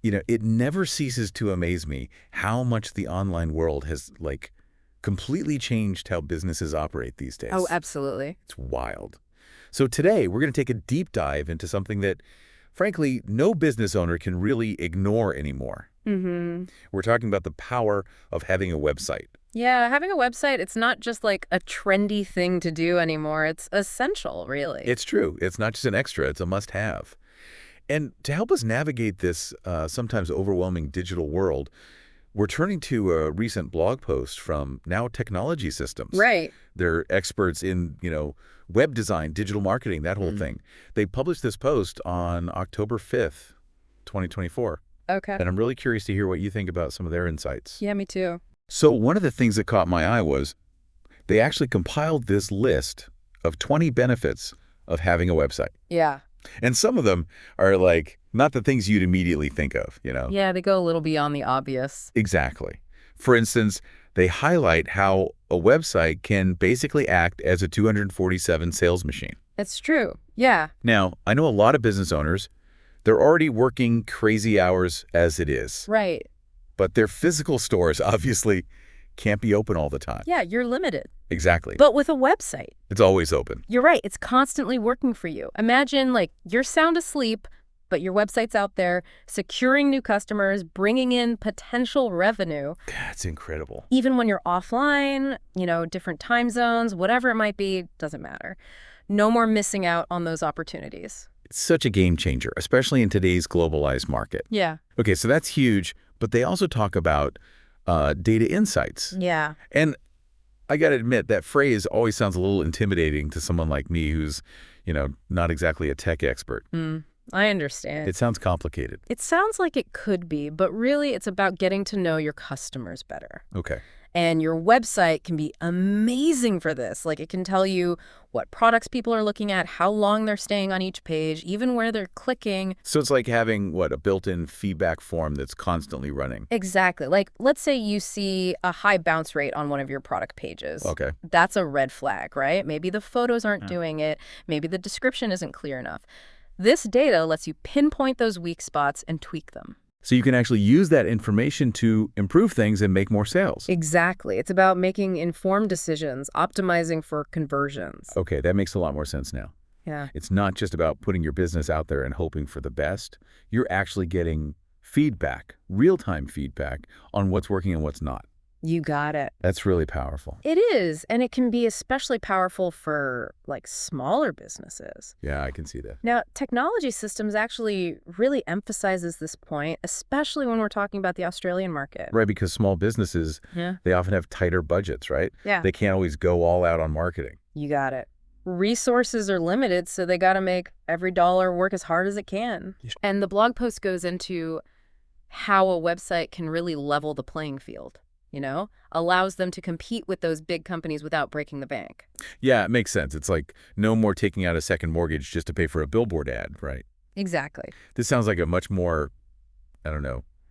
It never ceases to amaze me how much the online world has, completely changed how businesses operate these Oh, days. absolutely. It's wild. So today, we're going to take a deep dive into something that, frankly, no business owner can really ignore anymore. Mm-hmm. We're talking about the power of having a website. Yeah, having a website, it's not just like a trendy thing to do anymore. It's essential, really. It's true. It's not just an extra. It's a must-have. And to help us navigate this sometimes overwhelming digital world, we're turning to a recent blog post from Now Technology Systems. Right. They're experts in, web design, digital marketing, that whole thing. They published this post on October 5th, 2024. Okay. And I'm really curious to hear what you think about some of their insights. Yeah, me too. So one of the things that caught my eye was they actually compiled this list of 20 benefits of having a website. Yeah. And some of them are not the things you'd immediately think of. Yeah, they go a little beyond the obvious. Exactly. For instance, they highlight how a website can basically act as a 247 sales machine. It's true. Yeah. Now, I know a lot of business owners, they're already working crazy hours as it is, Right. but their physical stores obviously can't be open all the time. Yeah, you're limited. Exactly. But with a website, It's always open. you're right. It's constantly working for you. Imagine you're sound asleep, but your website's out there securing new customers, bringing in potential revenue. That's incredible. Even when you're offline, different time zones, whatever it might be, doesn't matter. No more missing out on those opportunities. It's such a game changer, especially in today's globalized market. Yeah. Okay, so that's huge, but they also talk about data insights. Yeah. And I got to admit, that phrase always sounds a little intimidating to someone like me who's, not exactly a tech expert. I understand. It sounds complicated. It sounds like it could be, but really it's about getting to know your customers better. Okay. And your website can be amazing for this. It can tell you what products people are looking at, how long they're staying on each page, even where they're clicking. So it's like having, a built-in feedback form that's constantly running. Exactly. Let's say you see a high bounce rate on one of your product pages. Okay. That's a red flag, right? Maybe the photos aren't doing it. Maybe the description isn't clear enough. This data lets you pinpoint those weak spots and tweak them. So you can actually use that information to improve things and make more sales. Exactly. It's about making informed decisions, optimizing for conversions. Okay, that makes a lot more sense now. Yeah. It's not just about putting your business out there and hoping for the best. You're actually getting feedback, real-time feedback on what's working and what's not. You got it. That's really powerful. It is, and it can be especially powerful for smaller businesses. Yeah, I can see that. Now, technology systems actually really emphasizes this point, especially when we're talking about the Australian market. Right, because small businesses, Yeah. they often have tighter budgets, right? Yeah. They can't always go all out on marketing. You got it. Resources are limited, so they got to make every dollar work as hard as it can. And the blog post goes into how a website can really level the playing field. Allows them to compete with those big companies without breaking the bank. Yeah, it makes sense. It's like no more taking out a second mortgage just to pay for a billboard ad, right? Exactly. This sounds like a much more,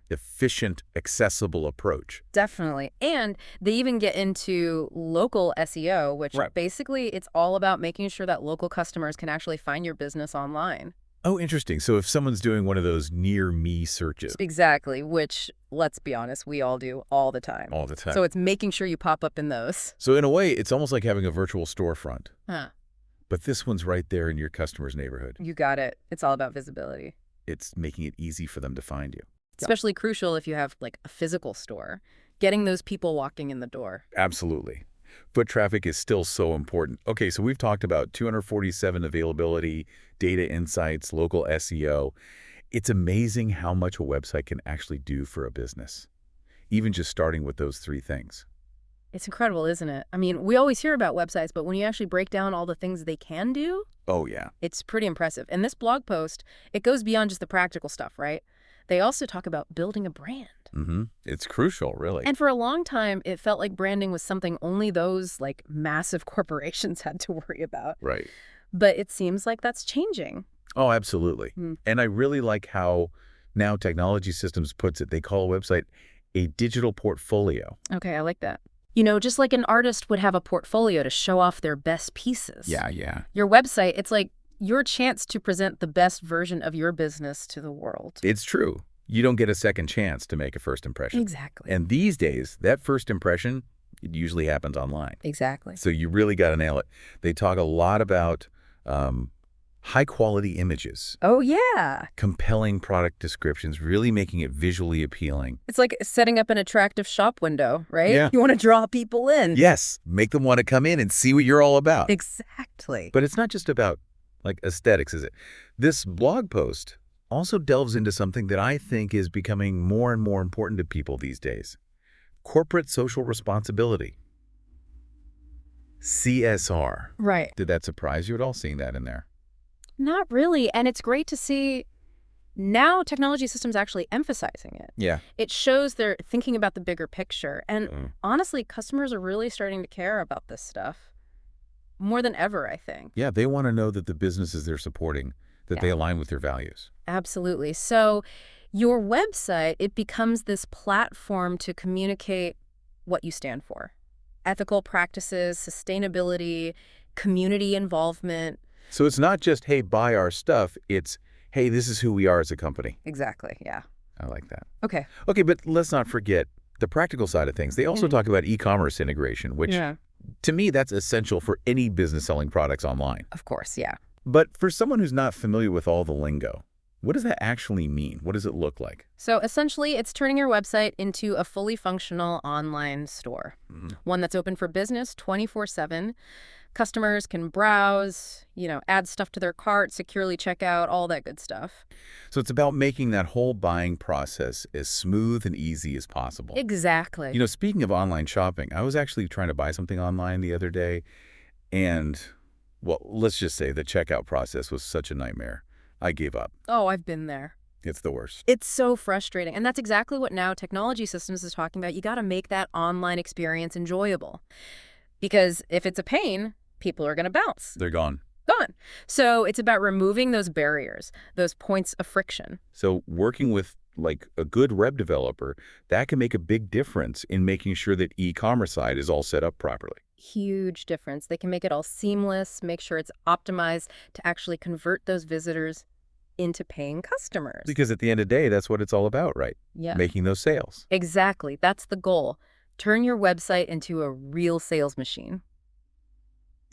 efficient, accessible approach. Definitely. And they even get into local SEO, which Right. basically it's all about making sure that local customers can actually find your business online. Oh, interesting. So if someone's doing one of those near me searches Exactly, which, let's be honest, we all do all the time. all the time. So it's making sure you pop up in those. So in a way, it's almost like having a virtual storefront. Huh. But this one's right there in your customer's neighborhood. You got it. It's all about visibility. It's making it easy for them to find you. Especially crucial if you have a physical store. Getting those people walking in the door. Absolutely. Foot traffic is still so important. Okay, so we've talked about 247 availability, data insights, local SEO. It's amazing how much a website can actually do for a business, even just starting with those three things. It's incredible, isn't it? I mean, we always hear about websites, but when you actually break down all the things they can do, Oh, yeah. it's pretty impressive. And this blog post, it goes beyond just the practical stuff, right? They also talk about building a brand. It's crucial, really. And for a long time, it felt like branding was something only those massive corporations had to worry about. Right. But it seems like that's changing. Oh, absolutely. And I really like how Now Technology Systems puts it. They call a website a digital portfolio. Okay, I like that. Just like an artist would have a portfolio to show off their best pieces. Yeah. Your website, it's like your chance to present the best version of your business to the world. It's true. You don't get a second chance to make a first impression. Exactly. And these days, that first impression, it usually happens online. Exactly. So you really got to nail it. They talk a lot about high-quality images, Oh, yeah. compelling product descriptions, really making it visually appealing. It's like setting up an attractive shop window, right? Yeah. You want to draw people in. Yes, make them want to come in and see what you're all about. Exactly. But it's not just about, like, aesthetics, is it? This blog post also delves into something that I think is becoming more and more important to people these days. Corporate social responsibility. CSR. Right. Did that surprise you at all, seeing that in there? Not really. And it's great to see now technology systems actually emphasizing it. Yeah. It shows they're thinking about the bigger picture. And Mm. honestly, customers are really starting to care about this stuff more than ever, I think. Yeah, they want to know that the businesses they're supporting, that they Yeah. align with their values. Absolutely. So your website, it becomes this platform to communicate what you stand for. Ethical practices, sustainability, community involvement. So it's not just, hey, buy our stuff. It's, hey, this is who we are as a company. Exactly. Yeah. I like that. Okay. Okay, but let's not forget the practical side of things. They also talk about e-commerce integration, which to me, that's essential for any business selling products online. Of course. Yeah. But for someone who's not familiar with all the lingo, what does that actually mean? What does it look like? So essentially, it's turning your website into a fully functional online store, one that's open for business 24/7. Customers can browse, add stuff to their cart, securely check out, all that good stuff. So it's about making that whole buying process as smooth and easy as possible. Exactly. Speaking of online shopping, I was actually trying to buy something online the other day, and, well, let's just say the checkout process was such a nightmare. I gave up. Oh, I've been there. It's the worst. It's so frustrating. And that's exactly what now technology systems is talking about. You got to make that online experience enjoyable. Because if it's a pain, people are going to bounce. They're gone. Gone. So it's about removing those barriers, those points of friction. So working with, like, a good web developer, that can make a big difference in making sure that e-commerce side is all set up properly. Huge difference. They can make it all seamless, make sure it's optimized to actually convert those visitors into paying customers. Because at the end of the day, that's what it's all about, right? Yeah. Making those sales. Exactly. That's the goal. Turn your website into a real sales machine.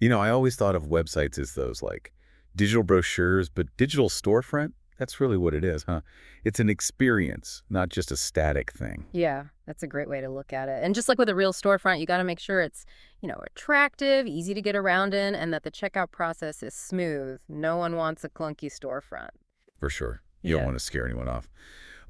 I always thought of websites as those, like, digital brochures, but digital storefront, that's really what it is, huh? It's an experience, not just a static thing. Yeah, that's a great way to look at it. And just like with a real storefront, you got to make sure it's, attractive, easy to get around in, and that the checkout process is smooth. No one wants a clunky storefront. For sure. You don't Yeah. want to scare anyone off.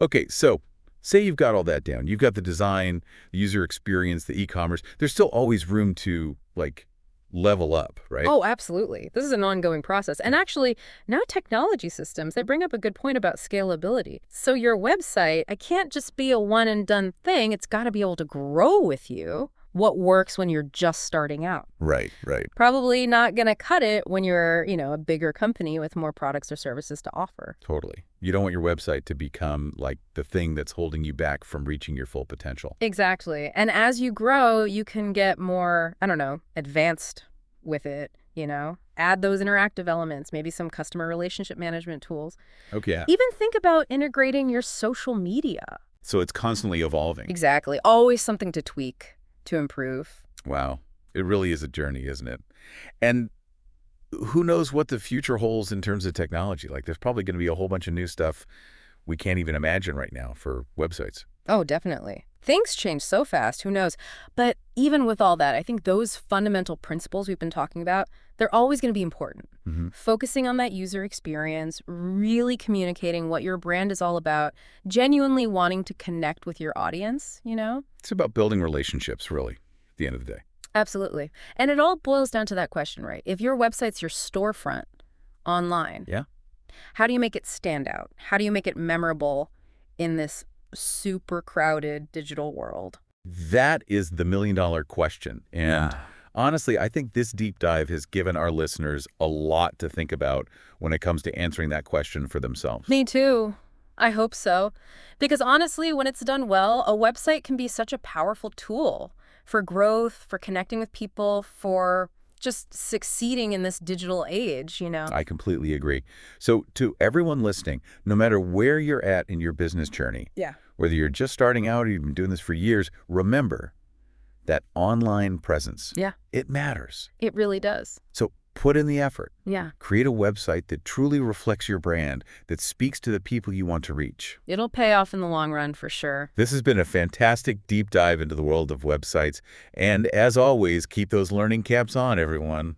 Okay, so say you've got all that down. You've got the design, the user experience, the e-commerce. There's still always room to, like, level up, right? Oh, absolutely. This is an ongoing process. And actually, now technology systems, they bring up a good point about scalability. So your website, it can't just be a one and done thing. It's got to be able to grow with you. What works when you're just starting out? Right, right. Probably not going to cut it when you're, a bigger company with more products or services to offer. Totally. You don't want your website to become, like, the thing that's holding you back from reaching your full potential. Exactly. And as you grow, you can get more, advanced with it, add those interactive elements, maybe some customer relationship management tools. Okay. Even think about integrating your social media. So it's constantly evolving. Exactly. Always something to tweak, to improve. Wow. It really is a journey, isn't it? And who knows what the future holds in terms of technology? Like, there's probably going to be a whole bunch of new stuff we can't even imagine right now for websites. Oh, definitely. Things change so fast, who knows? But even with all that, I think those fundamental principles we've been talking about, they're always going to be important. Focusing on that user experience, really communicating what your brand is all about, genuinely wanting to connect with your audience, It's about building relationships, really, at the end of the day. Absolutely. And it all boils down to that question, right? If your website's your storefront online, Yeah. how do you make it stand out? How do you make it memorable in this super crowded digital world? That is the million-dollar question. And honestly, I think this deep dive has given our listeners a lot to think about when it comes to answering that question for themselves. Me too. I hope so. Because honestly, when it's done well, a website can be such a powerful tool for growth, for connecting with people, for just succeeding in this digital age. I completely agree. So to everyone listening, no matter where you're at in your business journey, Yeah. whether you're just starting out or you've been doing this for years, remember that online presence, Yeah. it matters. It really does. So put in the effort. Yeah. Create a website that truly reflects your brand, that speaks to the people you want to reach. It'll pay off in the long run for sure. This has been a fantastic deep dive into the world of websites. And as always, keep those learning caps on, everyone.